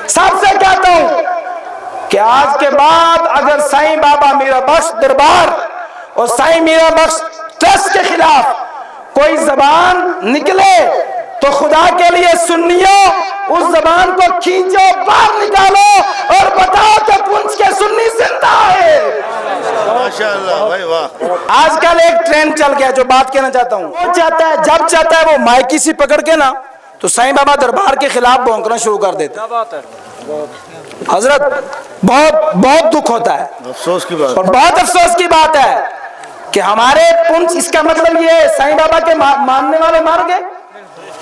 سب سے کہتا ہوں کہ آج کے بعد اگر سائیں بابا میرا بخش دربار اور سائیں میرا بخش ٹرسٹ کے خلاف کوئی زبان نکلے تو خدا کے لیے سنیوں اس زبان کو کھینچو، باہر نکالو اور بتاؤ کہ پنچ کے سنی زندہ ہے۔ ماشاءاللہ بھائی واہ۔ آج کل ایک ٹرینڈ چل گیا جو بات کہنا چاہتا ہوں، وہ چاہتا ہے جب چاہتا ہے وہ مائکی سی پکڑ کے نا تو سائیں بابا دربار کے خلاف بھونکنا شروع کر دیتا ہے۔ حضرت بہت دکھ ہوتا ہے، افسوس کی بات، اور بہت افسوس کی بات ہے کہ ہمارے پنچ، اس کا مطلب یہ سائیں بابا کے ماننے والے مار گئے؟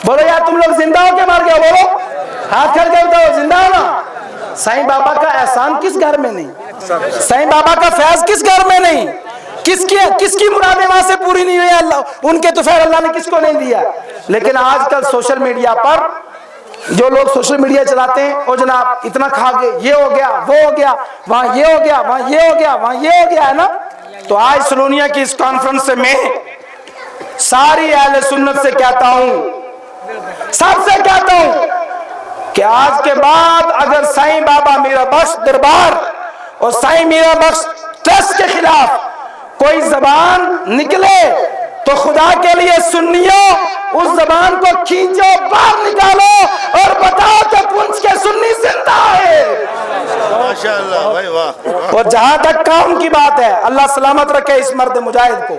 بولو یار تم لوگ زندہ ہو کے مار گئے؟ بولو ہاتھ کھڑ کے بتاؤ زندہ ہو نا؟ سائیں بابا کا احسان کس گھر میں نہیں؟ سائیں بابا کا فیض کس گھر میں نہیں؟ کس کی مرادیں وہاں سے پوری نہیں ہوئی؟ اللہ ان کے تو خیر اللہ نے کس کو نہیں دیا؟ لیکن آج کل سوشل میڈیا پر جو لوگ سوشل میڈیا چلاتے ہیں، او جناب اتنا کھا گئے، یہ ہو گیا، وہ ہو گیا، وہاں یہ ہو گیا، وہاں یہ ہو گیا، وہاں یہ ہو گیا ہے نا۔ تو آج سلونیا کی اس کانفرنس سے میں ساری اہل سنت سے کہتا ہوں، سب سے کہتا ہوں کہ آج کے بعد اگر سائیں بابا میرا بخش دربار اور سائیں میرا بخش ٹرسٹ کے خلاف کوئی زبان نکلے تو خدا کے لیے سنیوں اس زبان کو کھینچو، باہر نکالو اور بتاؤ کہ پنچ کے سنی زندہ ہے۔ ماشاءاللہ بھائی واہ۔ اور جہاں تک کام کی بات ہے، اللہ سلامت رکھے اس مرد مجاہد کو،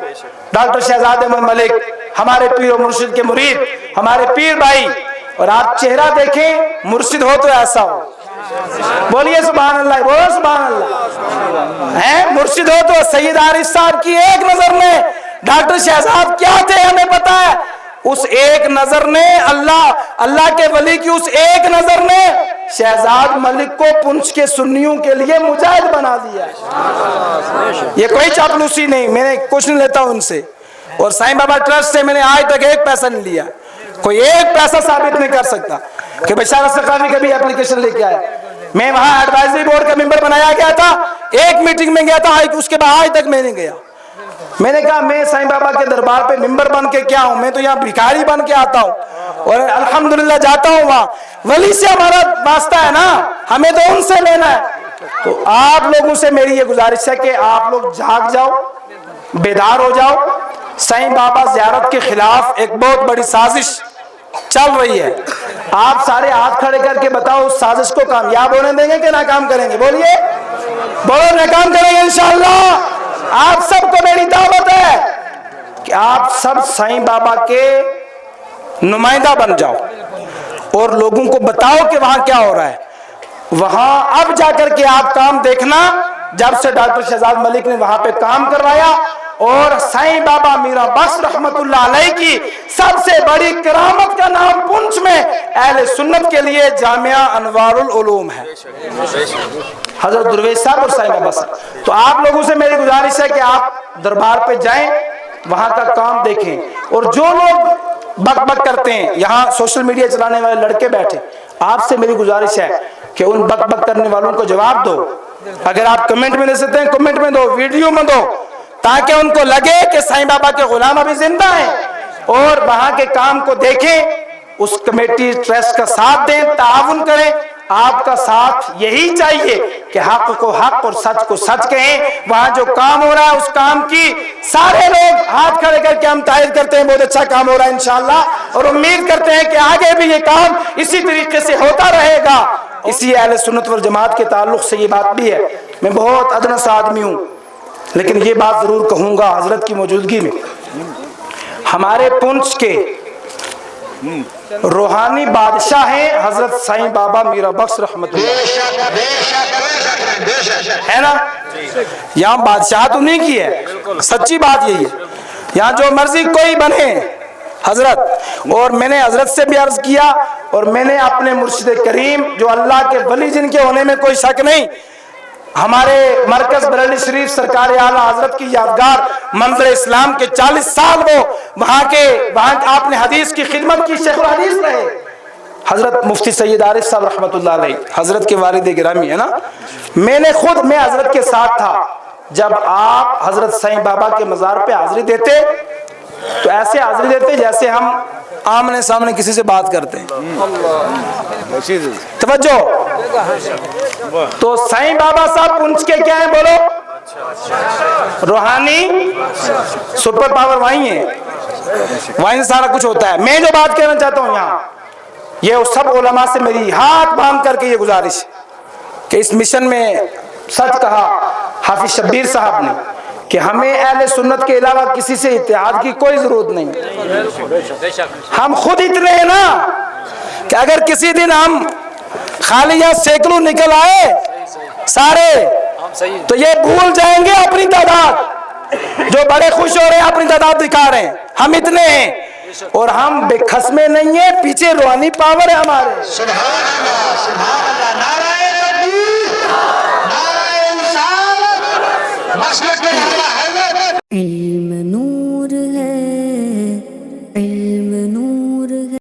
ڈاکٹر شہزاد احمد ملک، ہمارے پیر و مرشد کے مرید، ہمارے پیر بھائی۔ اور آپ چہرہ دیکھیں، مرشد ہو تو ایسا ہو، بولیے سبحان اللہ، بولو سبحان اللہ ہے۔ مرشد ہو تو سید عارف صاحب کی ایک نظر میں ڈاکٹر شہزاد کیا تھے ہمیں پتا ہے، اس ایک نظر نے اللہ کے ولی کی اس ایک نظر نے شہزاد ملک کو پنچ کے سنیوں کے لیے مجاہد بنا دیا۔ یہ کوئی چاپلوسی نہیں، میں نے کچھ نہیں لیتا ان سے، اور سائیں بابا ٹرسٹ سے میں نے آج تک ایک پیسہ نہیں لیا، کوئی ایک پیسہ ثابت نہیں کر سکتا کہ بشارت ثقافی کبھی اپلیکیشن لے کے آئے۔ میں وہاں ایڈوائزری بورڈ کا ممبر بنایا گیا تھا، ایک میٹنگ میں گیا تھا، اس کے بعد آج تک میں نہیں گیا۔ میں نے کہا میں سائیں بابا کے دربار پہ ممبر بن کے کیا ہوں، میں تو یہاں بھکاری بن کے آتا ہوں، اور الحمدللہ جاتا ہوں وہاں، ولی سے ہمارا واسطہ ہے نا، ہمیں تو ان سے لینا ہے۔ تو آپ لوگوں سے میری یہ گزارش ہے کہ آپ لوگ جاگ جاؤ، بیدار ہو جاؤ۔ سائیں بابا زیارت کے خلاف ایک بہت بڑی سازش چل رہی ہے، آپ سارے ہاتھ کھڑے کر کے بتاؤ اس سازش کو کامیاب ہونے دیں گے کہ ناکام کریں گے؟ بولیے، بولو ناکام کریں گے انشاءاللہ۔ آپ سب کو میری دعوت ہے کہ آپ سب سائیں بابا کے نمائندہ بن جاؤ اور لوگوں کو بتاؤ کہ وہاں کیا ہو رہا ہے۔ وہاں اب جا کر کے آپ کام دیکھنا، جب سے ڈاکٹر شہزاد ملک نے وہاں پہ کام کروایا، اور سائیں بابا میرا بخش رحمت اللہ علیہ کی سب سے بڑی کرامت کا نام پنچ میں اہل سنت کے لیے جامعہ انوار العلوم ہے، حضرت درویش صاحب اور سائیں بابا صاحب۔ تو آپ لوگوں سے میری گزارش ہے کہ آپ دربار پہ جائیں، وہاں کا کام دیکھیں، اور جو لوگ بک بک کرتے ہیں، یہاں سوشل میڈیا چلانے والے لڑکے بیٹھے، آپ سے میری گزارش ہے کہ ان بک بک کرنے والوں کو جواب دو۔ اگر آپ کمنٹ میں دے سکتے ہیں کمنٹ میں دو، ویڈیو میں دو، تاکہ ان کو لگے کہ سائیں بابا کے غلام ابھی زندہ ہیں، اور وہاں کے کام کو دیکھیں، اس کمیٹی ٹرسٹ کا ساتھ دیں، تعاون کریں۔ آپ کا ساتھ یہی چاہیے کہ حق کو حق اور سچ کو سچ کہیں۔ وہاں جو کام ہو رہا ہے اس کام کی سارے لوگ ہاتھ کھڑے کر کے ہم تائید کرتے ہیں، بہت اچھا کام ہو رہا ہے انشاءاللہ، اور امید کرتے ہیں کہ آگے بھی یہ کام اسی طریقے سے ہوتا رہے گا۔ اسی اہل سنت والجماعت کے تعلق سے یہ بات بھی ہے، میں بہت ادنا سا آدمی ہوں، لیکن یہ بات ضرور کہوں گا حضرت کی موجودگی میں، ہمارے پنچ کے روحانی بادشاہ ہیں حضرت سائیں بابا میرا بخش رحمت اللہ ہے نا۔ یہاں بادشاہ تو نہیں کی ہے، سچی بات یہی ہے، یہاں جو مرضی کوئی بنے حضرت، اور میں نے حضرت سے بھی عرض کیا، اور میں نے اپنے مرشد کریم جو اللہ کے ولی جن کے ہونے میں کوئی شک نہیں، ہمارے مرکز بریلی شریف سرکار اعلیٰ حضرت کی یادگار منظر اسلام کے 40 سال وہ وہاں آپ نے حدیث کی خدمت کی، شیخ الحدیث رہے حضرت مفتی سید عارف صاحب رحمت اللہ علیہ، حضرت کے والد گرامی ہے نا۔ میں حضرت کے ساتھ تھا جب آپ حضرت سائیں بابا کے مزار پہ حاضری دیتے، تو ایسے حاضری دیتے جیسے ہم آمنے سامنے کسی سے بات کرتے ہیں۔ توجہ. تو سائیں بابا صاحب پونچھ کے کیا ہیں بولو؟ روحانی سپر پاور وہیں ہے، وہیں سے سارا کچھ ہوتا ہے. میں جو بات کہنا چاہتا ہوں یہاں، یہ سب علماء سے میری ہاتھ باندھ کر کے یہ گزارش کہ اس مشن میں سچ کہا حافظ شبیر صاحب نے کہ ہمیں اہل سنت کے علاوہ کسی سے اتحاد کی کوئی ضرورت نہیں. ہم خود اتنے ہیں نا کہ اگر کسی دن ہم خالی یا سینکڑوں نکل آئے سارے تو یہ بھول جائیں گے اپنی تعداد. جو بڑے خوش ہو رہے ہیں اپنی تعداد دکھا رہے ہیں، ہم اتنے ہیں اور ہم بے خصمے نہیں ہیں، پیچھے روحانی پاور ہے ہمارے.